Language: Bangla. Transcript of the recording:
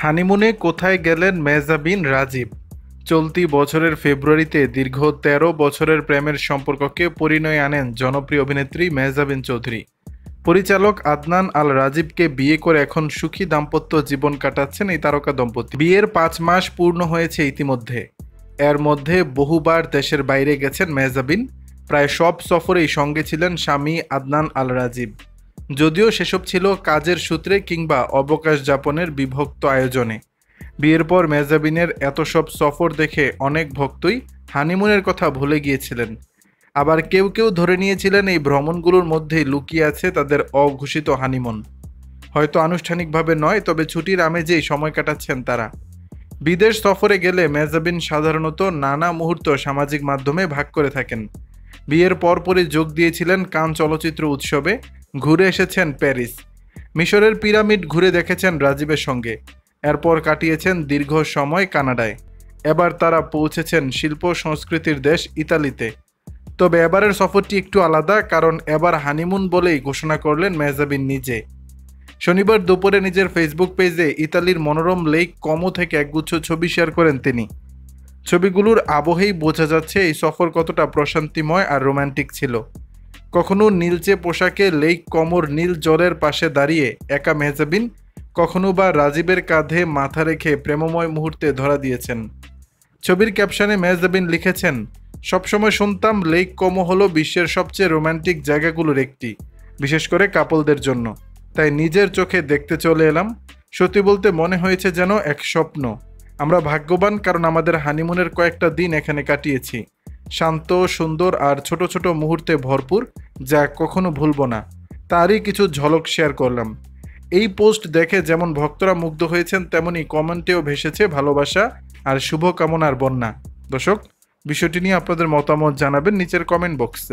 হানিমুনে কোথায় গেলেন মেহজাবিন রাজীব? চলতি বছরের ফেব্রুয়ারিতে দীর্ঘ ১৩ বছরের প্রেমের সম্পর্ককে পরিণয়ে আনেন জনপ্রিয় অভিনেত্রী মেহজাবিন চৌধুরী। পরিচালক আদনান আল রাজীবকে বিয়ে করে এখন সুখী দাম্পত্য জীবন কাটাচ্ছেন এই তারকা দম্পতি। বিয়ের ৫ মাস পূর্ণ হয়েছে ইতিমধ্যে। এর মধ্যে বহুবার দেশের বাইরে গেছেন মেহজাবিন। প্রায় সব সফরেই সঙ্গে ছিলেন স্বামী আদনান আল রাজীব। যদিও সেসব ছিল কাজের সূত্রে কিংবা অবকাশ যাপনের বিভক্ত আয়োজনে। বিয়ের পর মেহজাবিনের এত সব সফর দেখে অনেক ভক্তই হানিমুনের কথা ভুলে গিয়েছিলেন। আবার কেউ কেউ ধরে নিয়েছিলেন এই ভ্রমণগুলোর মধ্যেই লুকিয়ে আছে তাদের অঘোষিত হানিমুন। হয়তো আনুষ্ঠানিকভাবে নয়, তবে ছুটির আমেজেই সময় কাটাচ্ছেন তারা। বিদেশ সফরে গেলে মেহজাবিন সাধারণত নানা মুহূর্ত সামাজিক মাধ্যমে ভাগ করে থাকেন। বিয়ের পরপরই যোগ দিয়েছিলেন কান চলচ্চিত্র উৎসবে, ঘুরে এসেছেন প্যারিস, মিশরের পিরামিড ঘুরে দেখেছেন রাজীবের সঙ্গে। এরপর কাটিয়েছেন দীর্ঘ সময় কানাডায়। এবার তারা পৌঁছেছেন শিল্প সংস্কৃতির দেশ ইতালিতে। তবে এবারের সফরটি একটু আলাদা, কারণ এবার হানিমুন বলেই ঘোষণা করলেন মেহজাবিন নিজে। শনিবার দুপুরে নিজের ফেসবুক পেজে ইতালির মনোরম লেক কমো থেকে একগুচ্ছ ছবি শেয়ার করেন তিনি। ছবিগুলোর আবহেই বোঝা যাচ্ছে এই সফর কতটা প্রশান্তিময় আর রোমান্টিক ছিল। কখনো নীলচে পোশাকে লেক কমোর নীল জলের পাশে দাঁড়িয়ে একা মেহজাবিন, কখনো বা রাজীবের কাঁধে মাথা রেখে প্রেমময় মুহূর্তে ধরা দিয়েছেন। ছবির ক্যাপশনে মেহজাবিন লিখেছেন, সবসময় শুনতাম লেক কমো হলো বিশ্বের সবচেয়ে রোমান্টিক জায়গাগুলোর একটি, বিশেষ করে কাপলদের জন্য। তাই নিজের চোখে দেখতে চলে এলাম। সত্যি বলতে মনে হয়েছে যেন এক স্বপ্ন। আমরা ভাগ্যবান, কারণ আমাদের হানিমুনের কয়েকটা দিন এখানে কাটিয়েছি। শান্ত, সুন্দর আর ছোট ছোট মুহূর্তে ভরপুর, যা কখনো ভুলবো না। তারই কিছু ঝলক শেয়ার করলাম। এই পোস্ট দেখে যেমন ভক্তরা মুগ্ধ হয়েছেন, তেমনি কমেন্টেও ভেসেছে ভালোবাসা আর শুভকামনার বন্যা। দর্শক, বিষয়টি নিয়ে আপনাদের মতামত জানাবেন নিচের কমেন্ট বক্সে।